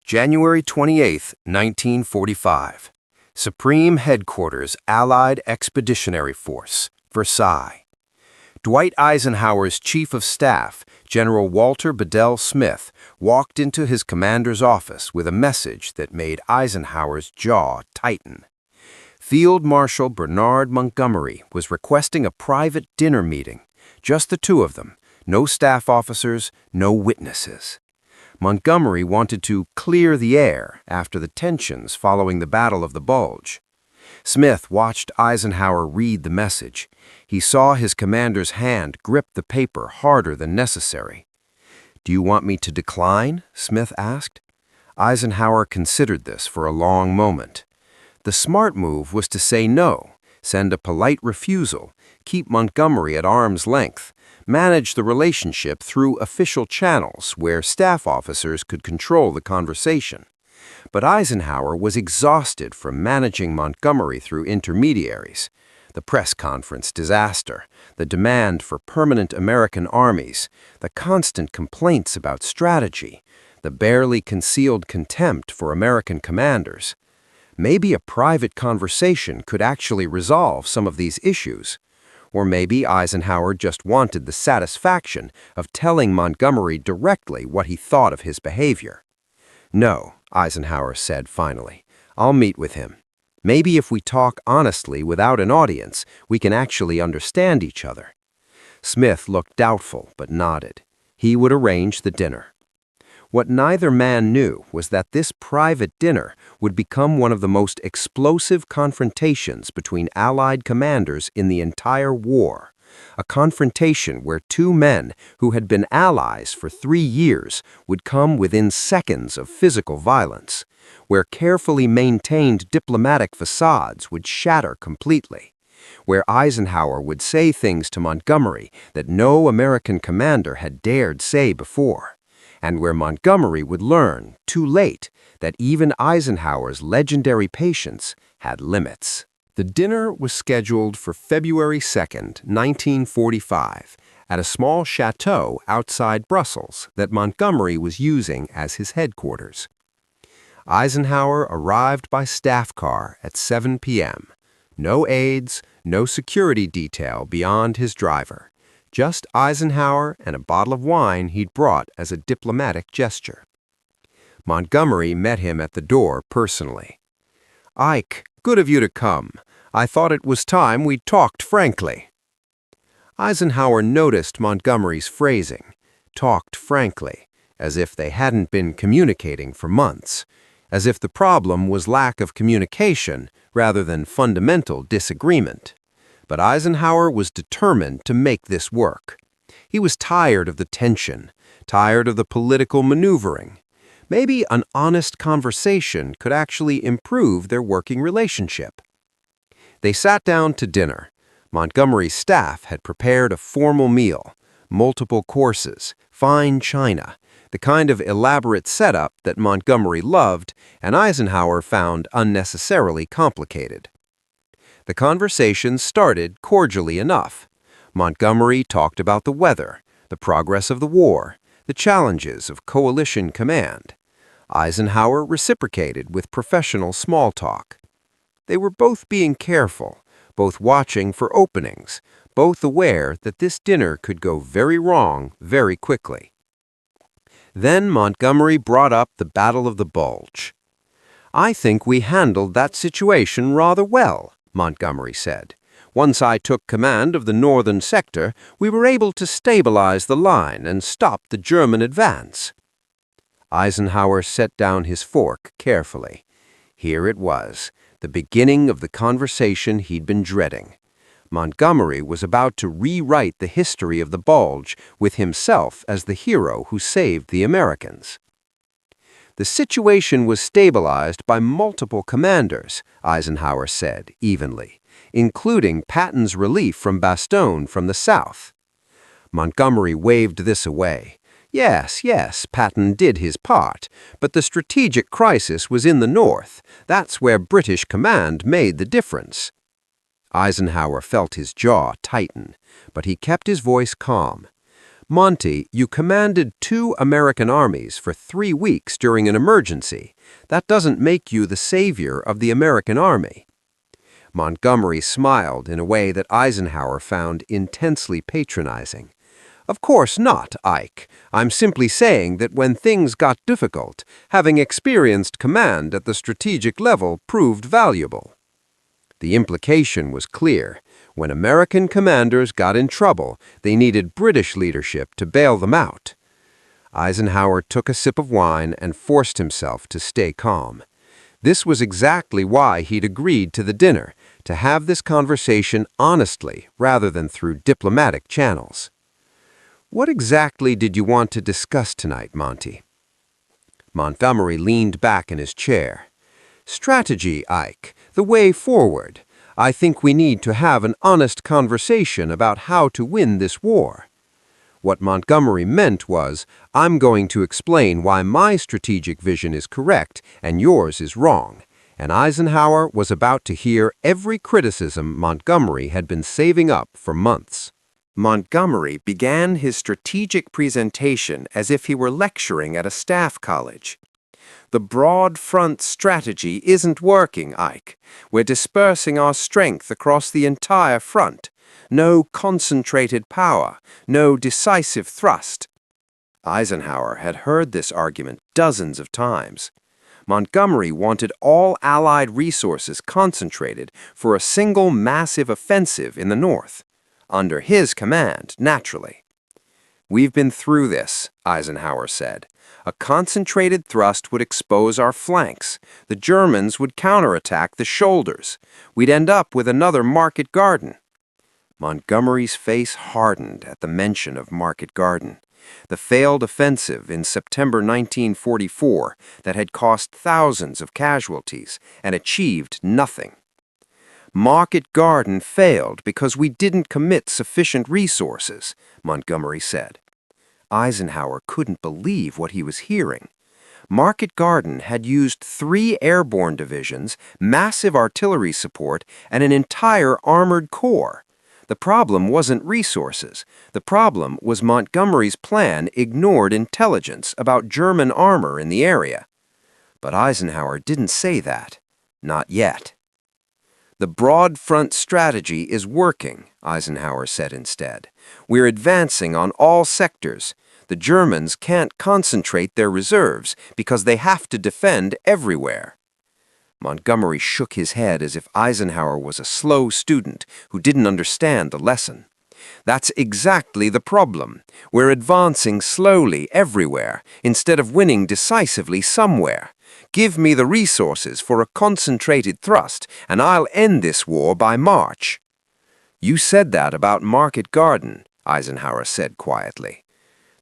January 28, 1945. Supreme Headquarters, Allied Expeditionary Force, Versailles. Dwight Eisenhower's Chief of Staff, General Walter Bedell Smith, walked into his commander's office with a message that made Eisenhower's jaw tighten. Field Marshal Bernard Montgomery was requesting a private dinner meeting, just the two of them, no staff officers, no witnesses. Montgomery wanted to clear the air after the tensions following the Battle of the Bulge. Smith watched Eisenhower read the message. He saw his commander's hand grip the paper harder than necessary. "Do you want me to decline?" Smith asked. Eisenhower considered this for a long moment. The smart move was to say no, send a polite refusal, keep Montgomery at arm's length, manage the relationship through official channels where staff officers could control the conversation. But Eisenhower was exhausted from managing Montgomery through intermediaries. The press conference disaster, the demand for permanent American armies, the constant complaints about strategy, the barely concealed contempt for American commanders. Maybe a private conversation could actually resolve some of these issues. Or maybe Eisenhower just wanted the satisfaction of telling Montgomery directly what he thought of his behavior. "No," Eisenhower said finally. "I'll meet with him. Maybe if we talk honestly without an audience, we can actually understand each other." Smith looked doubtful but nodded. He would arrange the dinner. What neither man knew was that this private dinner would become one of the most explosive confrontations between Allied commanders in the entire war, a confrontation where two men who had been allies for 3 years would come within seconds of physical violence, where carefully maintained diplomatic facades would shatter completely, where Eisenhower would say things to Montgomery that no American commander had dared say before, and where Montgomery would learn, too late, that even Eisenhower's legendary patience had limits. The dinner was scheduled for February 2, 1945, at a small chateau outside Brussels that Montgomery was using as his headquarters. Eisenhower arrived by staff car at 7 p.m. No aides, no security detail beyond his driver. Just Eisenhower and a bottle of wine he'd brought as a diplomatic gesture. Montgomery met him at the door personally. "Ike, good of you to come. I thought it was time we talked frankly." Eisenhower noticed Montgomery's phrasing, talked frankly, as if they hadn't been communicating for months, as if the problem was lack of communication rather than fundamental disagreement. But Eisenhower was determined to make this work. He was tired of the tension, tired of the political maneuvering. Maybe an honest conversation could actually improve their working relationship. They sat down to dinner. Montgomery's staff had prepared a formal meal, multiple courses, fine china, the kind of elaborate setup that Montgomery loved and Eisenhower found unnecessarily complicated. The conversation started cordially enough. Montgomery talked about the weather, the progress of the war, the challenges of coalition command. Eisenhower reciprocated with professional small talk. They were both being careful, both watching for openings, both aware that this dinner could go very wrong very quickly. Then Montgomery brought up the Battle of the Bulge. "I think we handled that situation rather well," Montgomery said. "Once I took command of the northern sector, we were able to stabilize the line and stop the German advance." Eisenhower set down his fork carefully. Here it was, the beginning of the conversation he'd been dreading. Montgomery was about to rewrite the history of the Bulge with himself as the hero who saved the Americans. "The situation was stabilized by multiple commanders," Eisenhower said evenly, "including Patton's relief from Bastogne from the south." Montgomery waved this away. Yes, Patton did his part, but the strategic crisis was in the north. That's where British command made the difference." Eisenhower felt his jaw tighten, but he kept his voice calm. Monty, you commanded 2 American armies for 3 weeks during an emergency. That doesn't make you the savior of the American army." Montgomery smiled in a way that Eisenhower found intensely patronizing. "Of course not, Ike. I'm simply saying that when things got difficult, having experienced command at the strategic level proved valuable." The implication was clear. When American commanders got in trouble, they needed British leadership to bail them out. Eisenhower took a sip of wine and forced himself to stay calm. This was exactly why he'd agreed to the dinner, to have this conversation honestly rather than through diplomatic channels. "What exactly did you want to discuss tonight, Monty?" Montgomery leaned back in his chair. "Strategy, Ike, the way forward. I think we need to have an honest conversation about how to win this war." What Montgomery meant was, "I'm going to explain why my strategic vision is correct and yours is wrong." And Eisenhower was about to hear every criticism Montgomery had been saving up for months. Montgomery began his strategic presentation as if he were lecturing at a staff college. "The broad front strategy isn't working, Ike. We're dispersing our strength across the entire front. No concentrated power, no decisive thrust." Eisenhower had heard this argument dozens of times. Montgomery wanted all Allied resources concentrated for a single massive offensive in the North, under his command, naturally. "We've been through this," Eisenhower said. "A concentrated thrust would expose our flanks. The Germans would counterattack the shoulders. We'd end up with another Market Garden." Montgomery's face hardened at the mention of Market Garden, the failed offensive in September 1944 that had cost thousands of casualties and achieved nothing. "Market Garden failed because we didn't commit sufficient resources," Montgomery said. Eisenhower couldn't believe what he was hearing. Market Garden had used 3 airborne divisions, massive artillery support, and an entire armored corps. The problem wasn't resources. The problem was Montgomery's plan ignored intelligence about German armor in the area. But Eisenhower didn't say that. Not yet. "The broad front strategy is working," Eisenhower said instead. "We're advancing on all sectors. The Germans can't concentrate their reserves because they have to defend everywhere." Montgomery shook his head as if Eisenhower was a slow student who didn't understand the lesson. "That's exactly the problem. We're advancing slowly everywhere instead of winning decisively somewhere. Give me the resources for a concentrated thrust, and I'll end this war by March." "You said that about Market Garden," Eisenhower said quietly.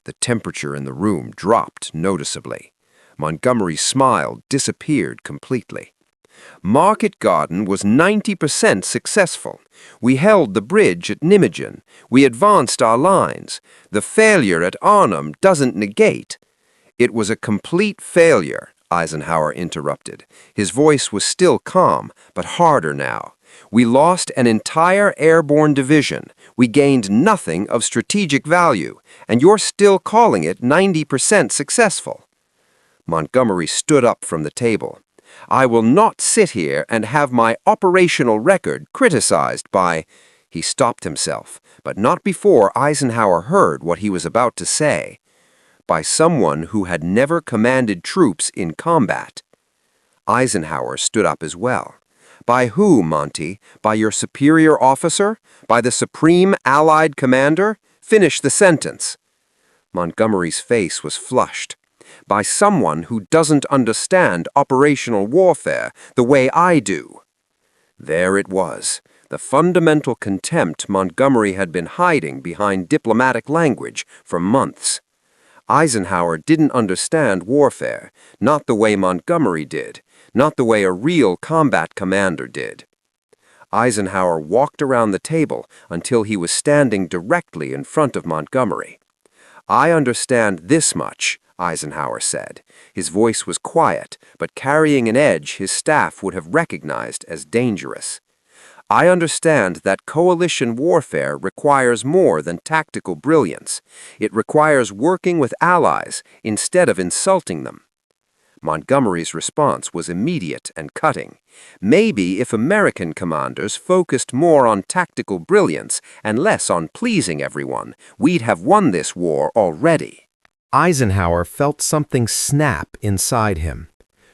The temperature in the room dropped noticeably. Montgomery's smile disappeared completely. "Market Garden was 90% successful. We held the bridge at Nijmegen. We advanced our lines. The failure at Arnhem doesn't negate." "It was a complete failure," Eisenhower interrupted. His voice was still calm, but harder now. "We lost an entire airborne division. We gained nothing of strategic value, and you're still calling it 90% successful." Montgomery stood up from the table. "I will not sit here and have my operational record criticized by—" He stopped himself, but not before Eisenhower heard what he was about to say. "By someone who had never commanded troops in combat." Eisenhower stood up as well. "By who, Monty? By your superior officer? By the Supreme Allied Commander? Finish the sentence." Montgomery's face was flushed. "By someone who doesn't understand operational warfare the way I do." There it was, the fundamental contempt Montgomery had been hiding behind diplomatic language for months. Eisenhower didn't understand warfare, not the way Montgomery did, not the way a real combat commander did. Eisenhower walked around the table until he was standing directly in front of Montgomery. "I understand this much," Eisenhower said. His voice was quiet, but carrying an edge his staff would have recognized as dangerous. I understand that coalition warfare requires more than tactical brilliance. It requires working with allies instead of insulting them." Montgomery's response was immediate and cutting. Maybe if American commanders focused more on tactical brilliance and less on pleasing everyone, we'd have won this war already. Eisenhower felt something snap inside him.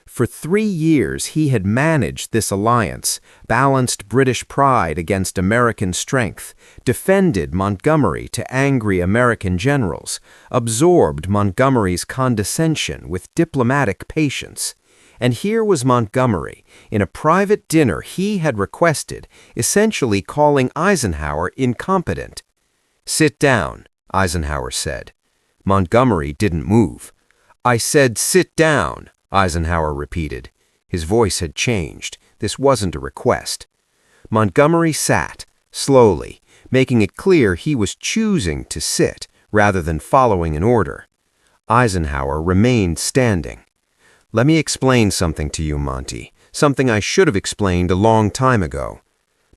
For 3 years he had managed this alliance, balanced British pride against American strength, defended Montgomery to angry American generals, absorbed Montgomery's condescension with diplomatic patience. And here was Montgomery, in a private dinner he had requested, essentially calling Eisenhower incompetent. "Sit down," Eisenhower said. Montgomery didn't move. "I said sit down," Eisenhower repeated. His voice had changed. This wasn't a request. Montgomery sat, slowly, making it clear he was choosing to sit rather than following an order. Eisenhower remained standing. "Let me explain something to you, Monty, something I should have explained a long time ago."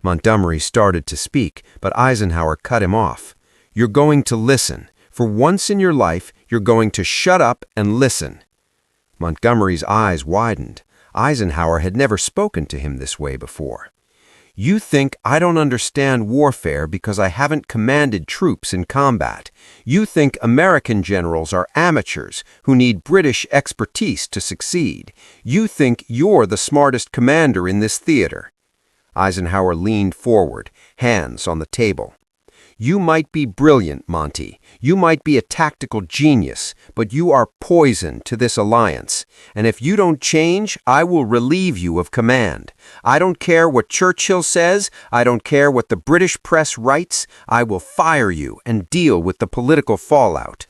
Montgomery started to speak, but Eisenhower cut him off. "You're going to listen. For once in your life, you're going to shut up and listen." Montgomery's eyes widened. Eisenhower had never spoken to him this way before. "You think I don't understand warfare because I haven't commanded troops in combat. You think American generals are amateurs who need British expertise to succeed. You think you're the smartest commander in this theater." Eisenhower leaned forward, hands on the table. "You might be brilliant, Monty. You might be a tactical genius, but you are poison to this alliance. And if you don't change, I will relieve you of command. I don't care what Churchill says. I don't care what the British press writes. I will fire you and deal with the political fallout."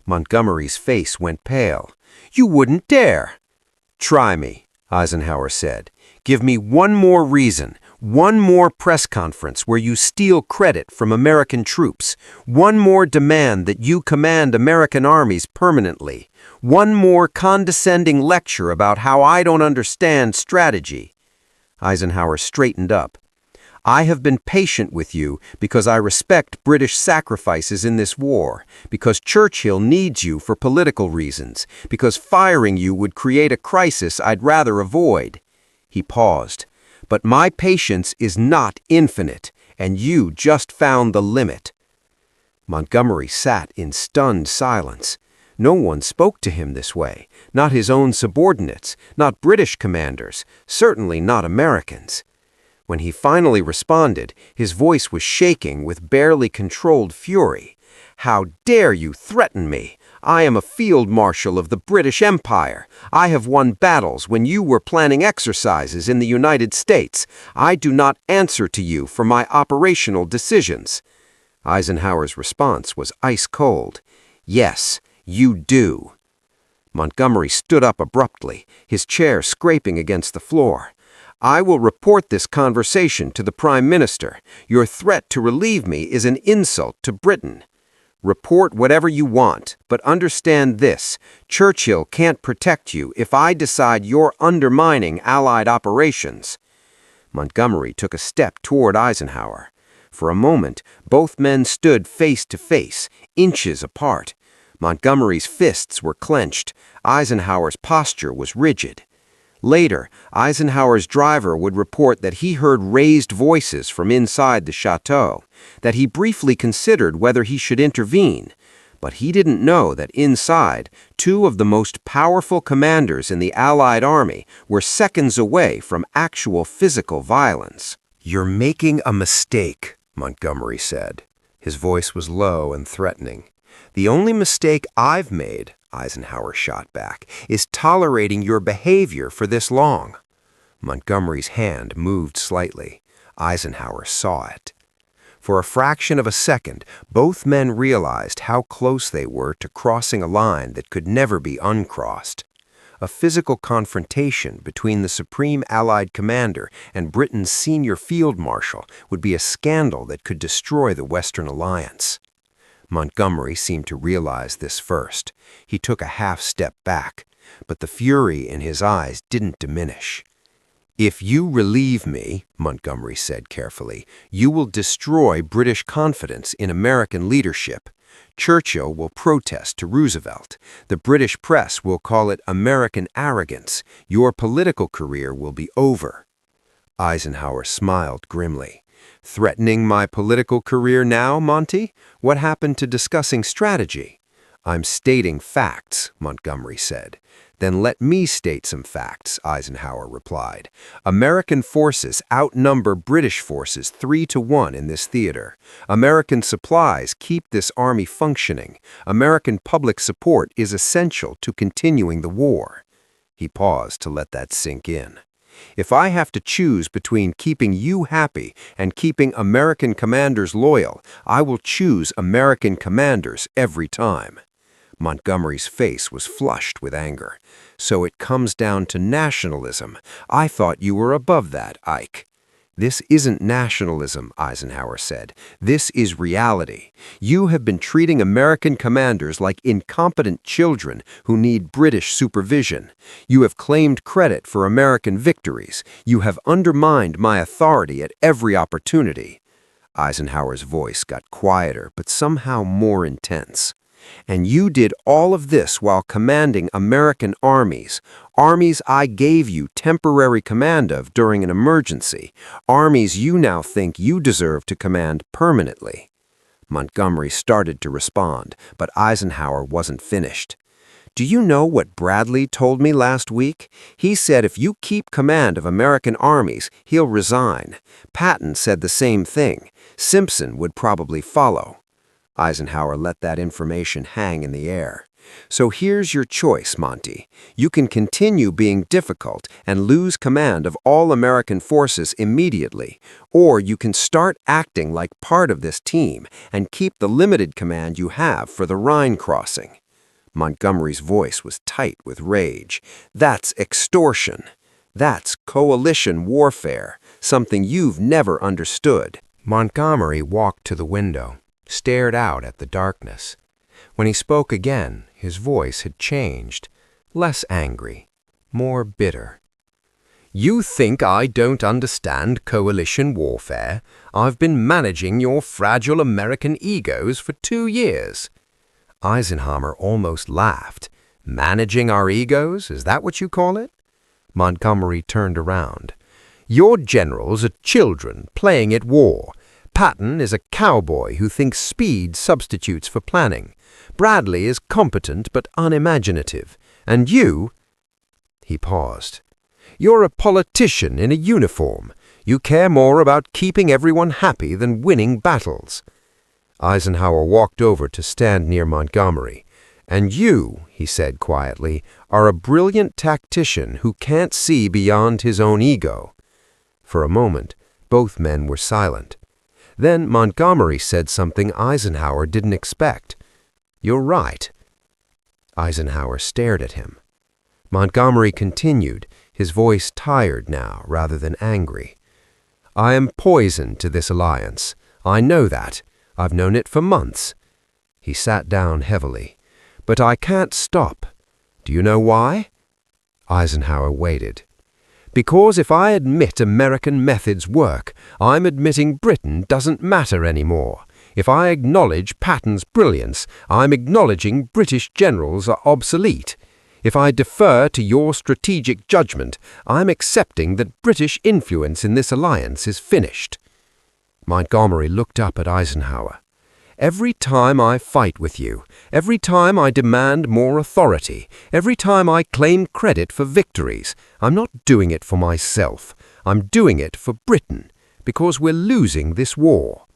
Montgomery's face went pale. "You wouldn't dare." "Try me," Eisenhower said. "Give me one more reason. One more press conference where you steal credit from American troops. One more demand that you command American armies permanently. One more condescending lecture about how I don't understand strategy." Eisenhower straightened up. "I have been patient with you because I respect British sacrifices in this war, because Churchill needs you for political reasons, because firing you would create a crisis I'd rather avoid." He paused. "But my patience is not infinite, and you just found the limit." Montgomery sat in stunned silence. No one spoke to him this way, not his own subordinates, not British commanders, certainly not Americans. When he finally responded, his voice was shaking with barely controlled fury. "How dare you threaten me? I am a field marshal of the British Empire. I have won battles when you were planning exercises in the United States. I do not answer to you for my operational decisions." Eisenhower's response was ice cold. "Yes, you do." Montgomery stood up abruptly, his chair scraping against the floor. "I will report this conversation to the Prime Minister. Your threat to relieve me is an insult to Britain." "Report whatever you want, but understand this. Churchill can't protect you if I decide you're undermining Allied operations." Montgomery took a step toward Eisenhower. For a moment, both men stood face to face, inches apart. Montgomery's fists were clenched. Eisenhower's posture was rigid. Later, Eisenhower's driver would report that he heard raised voices from inside the chateau, that he briefly considered whether he should intervene, but he didn't know that inside, two of the most powerful commanders in the Allied army were seconds away from actual physical violence. "You're making a mistake," Montgomery said. His voice was low and threatening. "The only mistake I've made," Eisenhower shot back, "is tolerating your behavior for this long." Montgomery's hand moved slightly. Eisenhower saw it. For a fraction of a second, both men realized how close they were to crossing a line that could never be uncrossed. A physical confrontation between the Supreme Allied Commander and Britain's senior field marshal would be a scandal that could destroy the Western Alliance. Montgomery seemed to realize this first. He took a half step back, but the fury in his eyes didn't diminish. "If you relieve me," Montgomery said carefully, "you will destroy British confidence in American leadership. Churchill will protest to Roosevelt. The British press will call it American arrogance. Your political career will be over." Eisenhower smiled grimly. "Threatening my political career now, Monty? What happened to discussing strategy?" "I'm stating facts," Montgomery said. "Then let me state some facts," Eisenhower replied. "American forces outnumber British forces 3-1 in this theater. American supplies keep this army functioning. American public support is essential to continuing the war." He paused to let that sink in. "If I have to choose between keeping you happy and keeping American commanders loyal, I will choose American commanders every time." Montgomery's face was flushed with anger. "So it comes down to nationalism. I thought you were above that, Ike." "This isn't nationalism," Eisenhower said. "This is reality. You have been treating American commanders like incompetent children who need British supervision. You have claimed credit for American victories. You have undermined my authority at every opportunity." Eisenhower's voice got quieter but somehow more intense. "And you did all of this while commanding American armies I gave you temporary command of during an emergency, armies you now think you deserve to command permanently." Montgomery started to respond, but Eisenhower wasn't finished. "Do you know what Bradley told me last week? He said if you keep command of American armies, he'll resign. Patton said the same thing. Simpson would probably follow." Eisenhower let that information hang in the air. "So here's your choice, Monty. You can continue being difficult and lose command of all American forces immediately, or you can start acting like part of this team and keep the limited command you have for the Rhine crossing." Montgomery's voice was tight with rage. "That's extortion. That's coalition warfare, something you've never understood." Montgomery walked to the window, stared out at the darkness. When he spoke again, his voice had changed, less angry, more bitter. "You think I don't understand coalition warfare? I've been managing your fragile American egos for 2 years." Eisenhower almost laughed. "Managing our egos? Is that what you call it?" Montgomery turned around. "Your generals are children playing at war. Patton is a cowboy who thinks speed substitutes for planning. Bradley is competent but unimaginative. And you—" He paused. "You're a politician in a uniform. You care more about keeping everyone happy than winning battles." Eisenhower walked over to stand near Montgomery. "And you," he said quietly, "are a brilliant tactician who can't see beyond his own ego." For a moment, both men were silent. Then Montgomery said something Eisenhower didn't expect. "You're right." Eisenhower stared at him. Montgomery continued, his voice tired now rather than angry. "I am poison to this alliance. I know that. I've known it for months." He sat down heavily. "But I can't stop. Do you know why?" Eisenhower waited. "Because if I admit American methods work, I'm admitting Britain doesn't matter anymore. If I acknowledge Patton's brilliance, I'm acknowledging British generals are obsolete. If I defer to your strategic judgment, I'm accepting that British influence in this alliance is finished." Montgomery looked up at Eisenhower. "Every time I fight with you, every time I demand more authority, every time I claim credit for victories, I'm not doing it for myself. I'm doing it for Britain, because we're losing this war."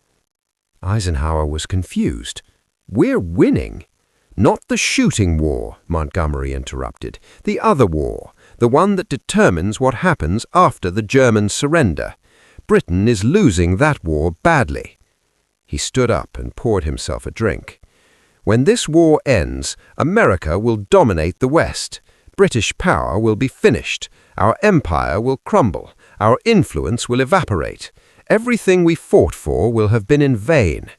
Eisenhower was confused. "We're winning?" "Not the shooting war," Montgomery interrupted. "The other war, the one that determines what happens after the German surrender. Britain is losing that war badly." He stood up and poured himself a drink. "When this war ends, America will dominate the West. British power will be finished. Our empire will crumble. Our influence will evaporate. Everything we fought for will have been in vain."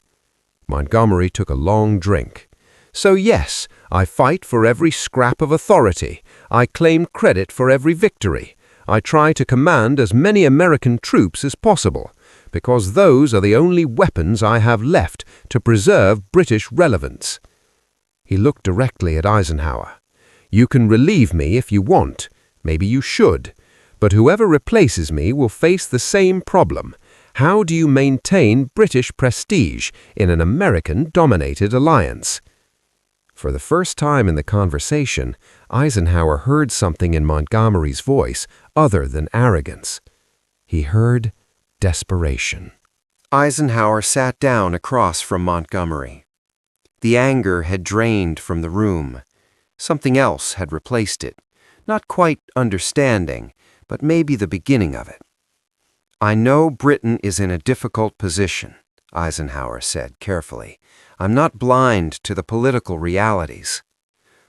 Montgomery took a long drink. "So yes, I fight for every scrap of authority. I claim credit for every victory. I try to command as many American troops as possible, because those are the only weapons I have left to preserve British relevance." He looked directly at Eisenhower. "You can relieve me if you want. Maybe you should. But whoever replaces me will face the same problem. How do you maintain British prestige in an American-dominated alliance?" For the first time in the conversation, Eisenhower heard something in Montgomery's voice other than arrogance. He heard desperation. Eisenhower sat down across from Montgomery. The anger had drained from the room. Something else had replaced it. Not quite understanding, but maybe the beginning of it. "I know Britain is in a difficult position," Eisenhower said carefully. "I'm not blind to the political realities."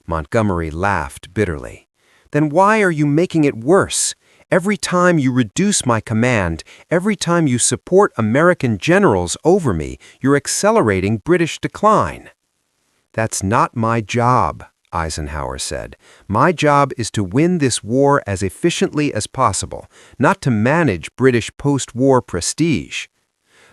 Montgomery laughed bitterly. "Then why are you making it worse? Every time you reduce my command, every time you support American generals over me, you're accelerating British decline." "That's not my job," Eisenhower said. "My job is to win this war as efficiently as possible, not to manage British post-war prestige."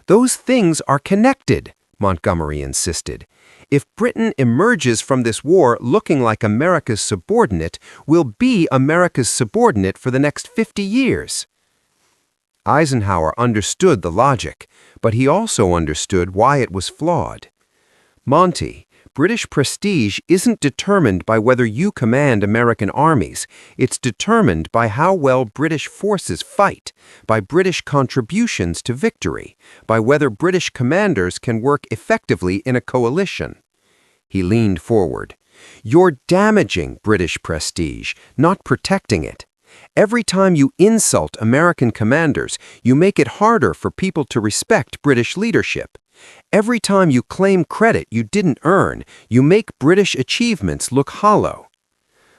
"Those things are connected," Montgomery insisted. "If Britain emerges from this war looking like America's subordinate, we'll be America's subordinate for the next 50 years. Eisenhower understood the logic, but he also understood why it was flawed. "Monty, British prestige isn't determined by whether you command American armies. It's determined by how well British forces fight, by British contributions to victory, by whether British commanders can work effectively in a coalition." He leaned forward. "You're damaging British prestige, not protecting it. Every time you insult American commanders, you make it harder for people to respect British leadership. Every time you claim credit you didn't earn, you make British achievements look hollow."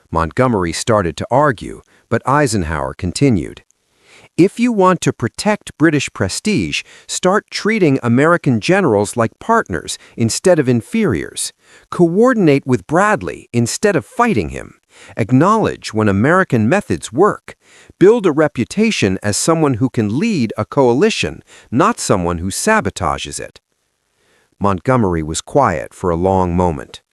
Montgomery started to argue, but Eisenhower continued. "If you want to protect British prestige, start treating American generals like partners instead of inferiors. Coordinate with Bradley instead of fighting him. Acknowledge when American methods work. Build a reputation as someone who can lead a coalition, not someone who sabotages it." Montgomery was quiet for a long moment.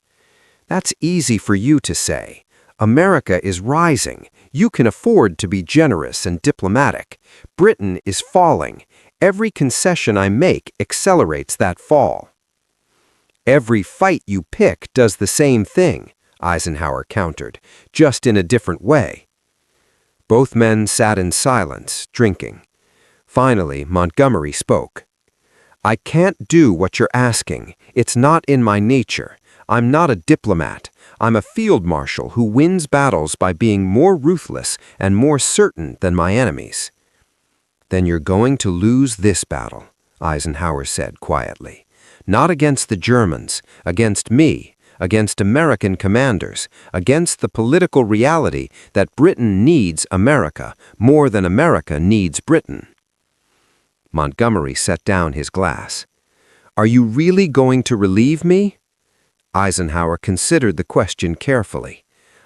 "That's easy for you to say. America is rising. You can afford to be generous and diplomatic. Britain is falling. Every concession I make accelerates that fall." "Every fight you pick does the same thing," Eisenhower countered, "just in a different way." Both men sat in silence, drinking. Finally, Montgomery spoke. "I can't do what you're asking. It's not in my nature. I'm not a diplomat. I'm a field marshal who wins battles by being more ruthless and more certain than my enemies." "Then you're going to lose this battle," Eisenhower said quietly. "Not against the Germans, against me, against American commanders, against the political reality that Britain needs America more than America needs Britain." Montgomery set down his glass. "Are you really going to relieve me?" Eisenhower considered the question carefully.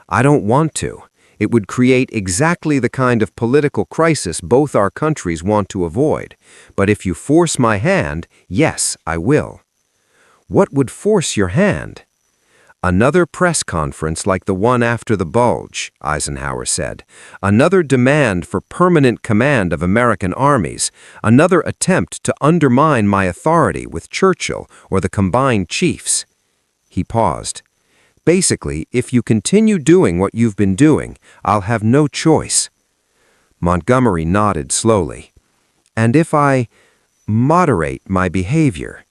"I don't want to. It would create exactly the kind of political crisis both our countries want to avoid. But if you force my hand, yes, I will." "What would force your hand?" "Another press conference like the one after the Bulge," Eisenhower said. "Another demand for permanent command of American armies. Another attempt to undermine my authority with Churchill or the combined chiefs." He paused. "Basically, if you continue doing what you've been doing, I'll have no choice." Montgomery nodded slowly. "And if I moderate my behavior?"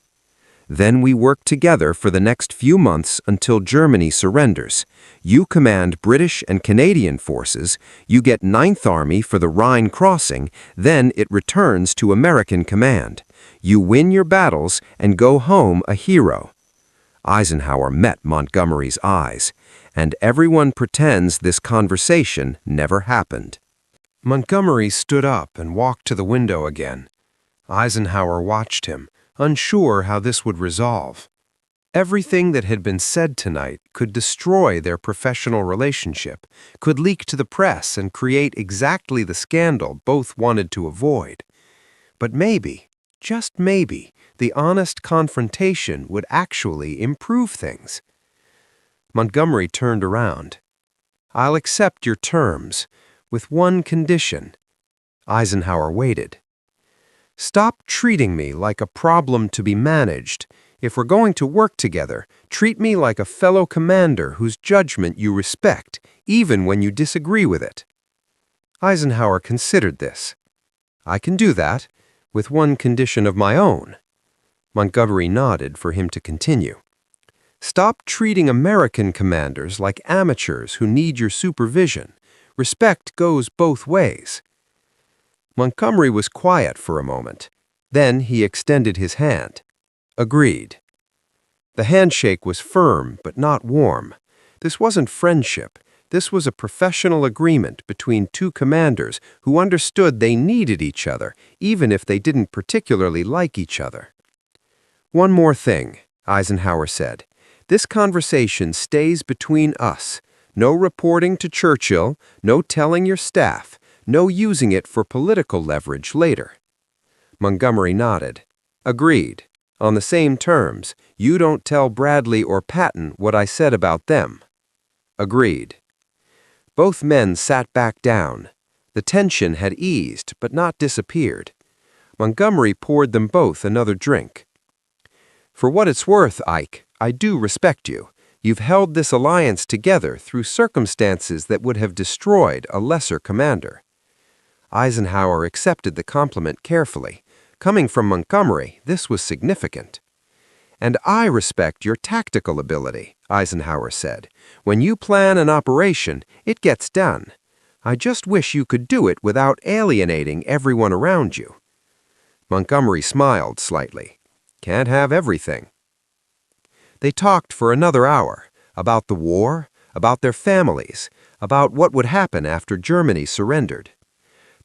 "Then we work together for the next few months until Germany surrenders. You command British and Canadian forces, you get 9th Army for the Rhine crossing, then it returns to American command. You win your battles and go home a hero." Eisenhower met Montgomery's eyes, and everyone pretends this conversation never happened. Montgomery stood up and walked to the window again. Eisenhower watched him, unsure how this would resolve. Everything that had been said tonight could destroy their professional relationship, could leak to the press and create exactly the scandal both wanted to avoid. But maybe, just maybe, the honest confrontation would actually improve things. Montgomery turned around. "I'll accept your terms, with one condition." Eisenhower waited. "Stop treating me like a problem to be managed. If we're going to work together, treat me like a fellow commander whose judgment you respect, even when you disagree with it." Eisenhower considered this. "I can do that, with one condition of my own." Montgomery nodded for him to continue. "Stop treating American commanders like amateurs who need your supervision. Respect goes both ways." Montgomery was quiet for a moment. Then he extended his hand. "Agreed." The handshake was firm but not warm. This wasn't friendship. This was a professional agreement between two commanders who understood they needed each other, even if they didn't particularly like each other. "One more thing," Eisenhower said. "This conversation stays between us. No reporting to Churchill, no telling your staff, no using it for political leverage later." Montgomery nodded. "Agreed. On the same terms, you don't tell Bradley or Patton what I said about them." "Agreed." Both men sat back down. The tension had eased, but not disappeared. Montgomery poured them both another drink. "For what it's worth, Ike, I do respect you. You've held this alliance together through circumstances that would have destroyed a lesser commander." Eisenhower accepted the compliment carefully. Coming from Montgomery, this was significant. "And I respect your tactical ability," Eisenhower said. "When you plan an operation, it gets done. I just wish you could do it without alienating everyone around you." Montgomery smiled slightly. "Can't have everything." They talked for another hour, about the war, about their families, about what would happen after Germany surrendered.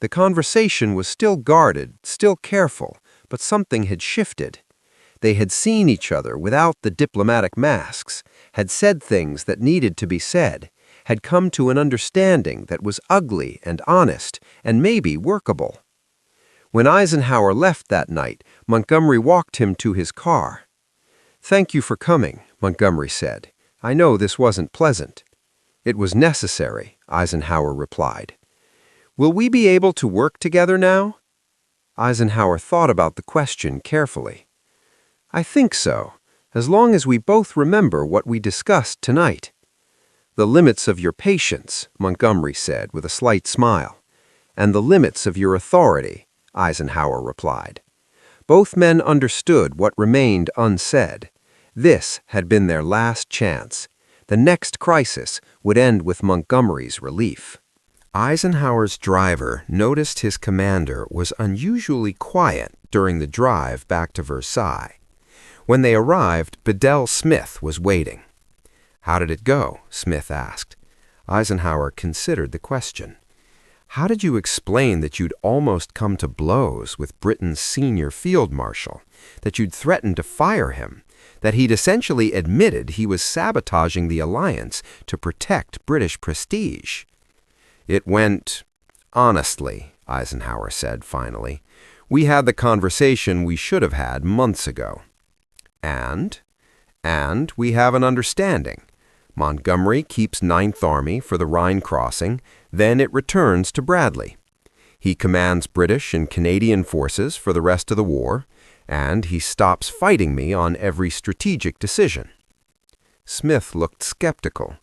The conversation was still guarded, still careful, but something had shifted. They had seen each other without the diplomatic masks, had said things that needed to be said, had come to an understanding that was ugly and honest and maybe workable. When Eisenhower left that night, Montgomery walked him to his car. "Thank you for coming," Montgomery said. "I know this wasn't pleasant." "It was necessary," Eisenhower replied. "Will we be able to work together now?" Eisenhower thought about the question carefully. "I think so, as long as we both remember what we discussed tonight." "The limits of your patience," Montgomery said with a slight smile. "And the limits of your authority," Eisenhower replied. Both men understood what remained unsaid. This had been their last chance. The next crisis would end with Montgomery's relief. Eisenhower's driver noticed his commander was unusually quiet during the drive back to Versailles. When they arrived, Bedell Smith was waiting. "How did it go?" Smith asked. Eisenhower considered the question. "How did you explain that you'd almost come to blows with Britain's senior field marshal, that you'd threatened to fire him, that he'd essentially admitted he was sabotaging the alliance to protect British prestige?" "It went honestly," Eisenhower said finally. "We had the conversation we should have had months ago." And we have an understanding. Montgomery keeps 9th Army for the Rhine crossing, then it returns to Bradley. He commands British and Canadian forces for the rest of the war, and he stops fighting me on every strategic decision." Smith looked skeptical.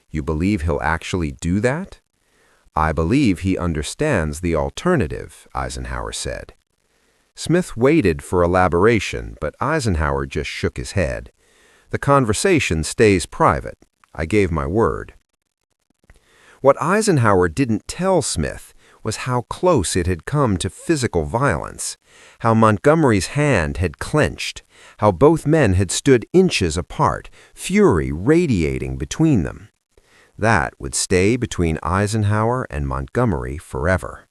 "You believe he'll actually do that?" "I believe he understands the alternative," Eisenhower said. Smith waited for elaboration, but Eisenhower just shook his head. "The conversation stays private. I gave my word." What Eisenhower didn't tell Smith was how close it had come to physical violence, how Montgomery's hand had clenched, how both men had stood inches apart, fury radiating between them. That would stay between Eisenhower and Montgomery forever.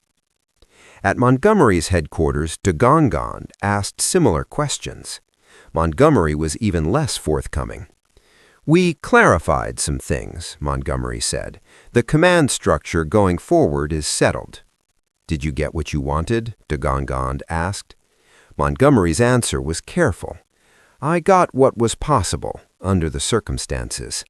At Montgomery's headquarters, de Gongon asked similar questions. Montgomery was even less forthcoming. "We clarified some things," Montgomery said. "The command structure going forward is settled." "Did you get what you wanted?" de Gaunt asked. Montgomery's answer was careful. "I got what was possible, under the circumstances."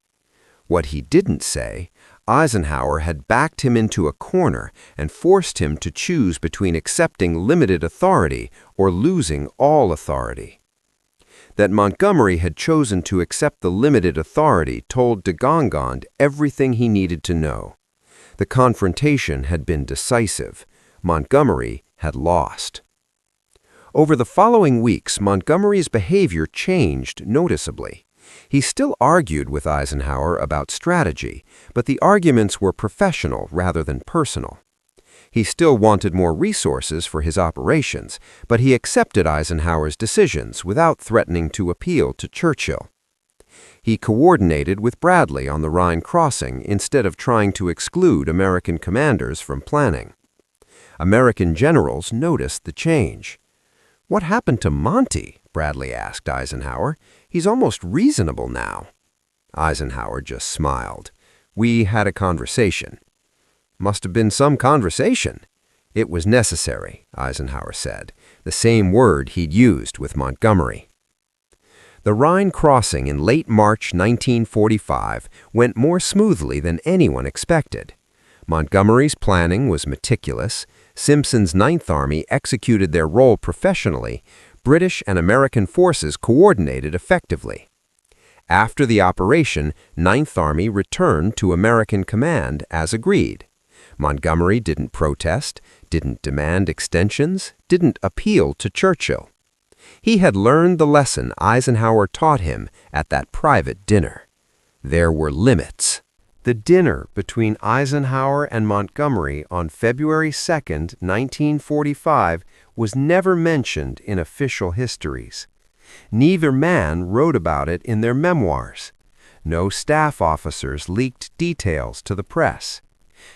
What he didn't say, Eisenhower had backed him into a corner and forced him to choose between accepting limited authority or losing all authority. That Montgomery had chosen to accept the limited authority told de Gaunt everything he needed to know. The confrontation had been decisive. Montgomery had lost. Over the following weeks, Montgomery's behavior changed noticeably. He still argued with Eisenhower about strategy, but the arguments were professional rather than personal. He still wanted more resources for his operations, but he accepted Eisenhower's decisions without threatening to appeal to Churchill. He coordinated with Bradley on the Rhine crossing instead of trying to exclude American commanders from planning. American generals noticed the change. "What happened to Monty?" Bradley asked Eisenhower. "He's almost reasonable now." Eisenhower just smiled. "We had a conversation." "Must have been some conversation." "It was necessary," Eisenhower said, the same word he'd used with Montgomery. The Rhine crossing in late March 1945 went more smoothly than anyone expected. Montgomery's planning was meticulous. Simpson's Ninth Army executed their role professionally. British and American forces coordinated effectively. After the operation, Ninth Army returned to American command as agreed. Montgomery didn't protest, didn't demand extensions, didn't appeal to Churchill. He had learned the lesson Eisenhower taught him at that private dinner. There were limits. The dinner between Eisenhower and Montgomery on February 2, 1945, was never mentioned in official histories. Neither man wrote about it in their memoirs. No staff officers leaked details to the press.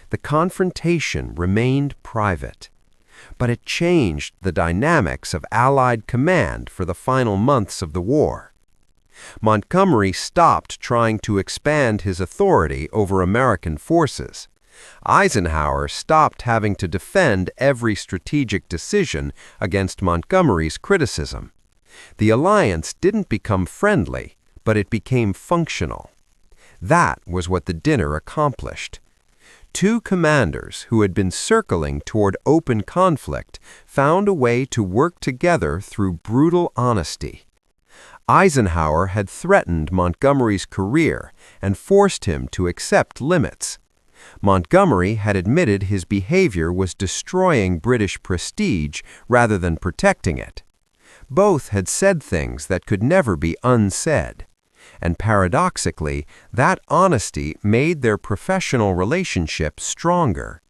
The confrontation remained private. But it changed the dynamics of Allied command for the final months of the war. Montgomery stopped trying to expand his authority over American forces. Eisenhower stopped having to defend every strategic decision against Montgomery's criticism. The alliance didn't become friendly, but it became functional. That was what the dinner accomplished. Two commanders who had been circling toward open conflict found a way to work together through brutal honesty. Eisenhower had threatened Montgomery's career and forced him to accept limits. Montgomery had admitted his behavior was destroying British prestige rather than protecting it. Both had said things that could never be unsaid. And paradoxically, that honesty made their professional relationship stronger,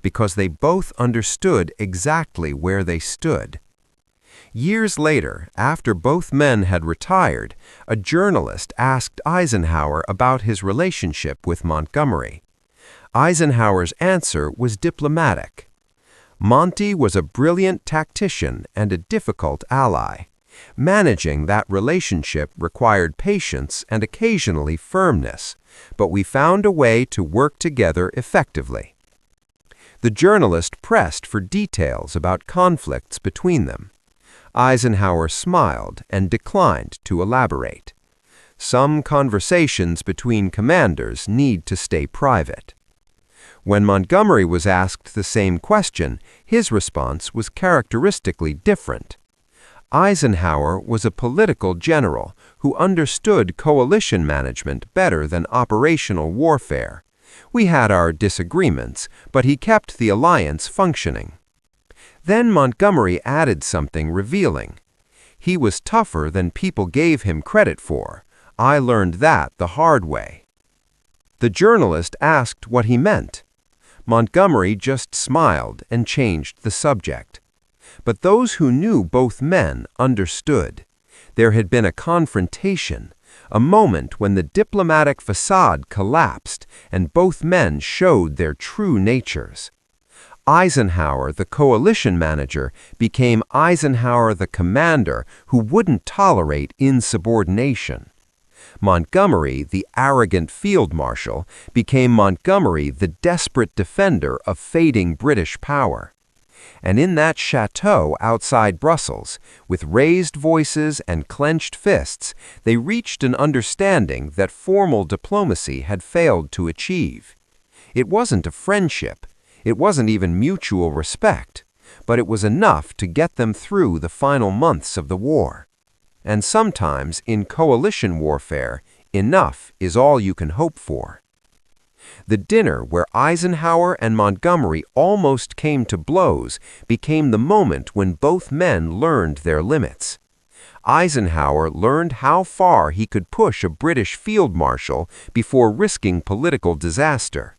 because they both understood exactly where they stood. Years later, after both men had retired, a journalist asked Eisenhower about his relationship with Montgomery. Eisenhower's answer was diplomatic. Monty was a brilliant tactician and a difficult ally. Managing that relationship required patience and occasionally firmness, but we found a way to work together effectively. The journalist pressed for details about conflicts between them. Eisenhower smiled and declined to elaborate. Some conversations between commanders need to stay private. When Montgomery was asked the same question, his response was characteristically different. Eisenhower was a political general who understood coalition management better than operational warfare. We had our disagreements, but he kept the alliance functioning. Then Montgomery added something revealing. He was tougher than people gave him credit for. I learned that the hard way. The journalist asked what he meant. Montgomery just smiled and changed the subject. But those who knew both men understood. There had been a confrontation, a moment when the diplomatic facade collapsed and both men showed their true natures. Eisenhower, the coalition manager, became Eisenhower, the commander, who wouldn't tolerate insubordination. Montgomery, the arrogant field marshal, became Montgomery, the desperate defender of fading British power. And in that chateau outside Brussels, with raised voices and clenched fists, they reached an understanding that formal diplomacy had failed to achieve. It wasn't a friendship. It wasn't even mutual respect, but it was enough to get them through the final months of the war. And sometimes, in coalition warfare, enough is all you can hope for. The dinner where Eisenhower and Montgomery almost came to blows became the moment when both men learned their limits. Eisenhower learned how far he could push a British field marshal before risking political disaster.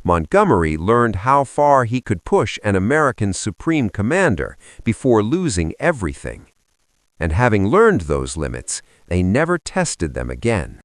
Montgomery learned how far he could push an American supreme commander before losing everything. And having learned those limits, they never tested them again.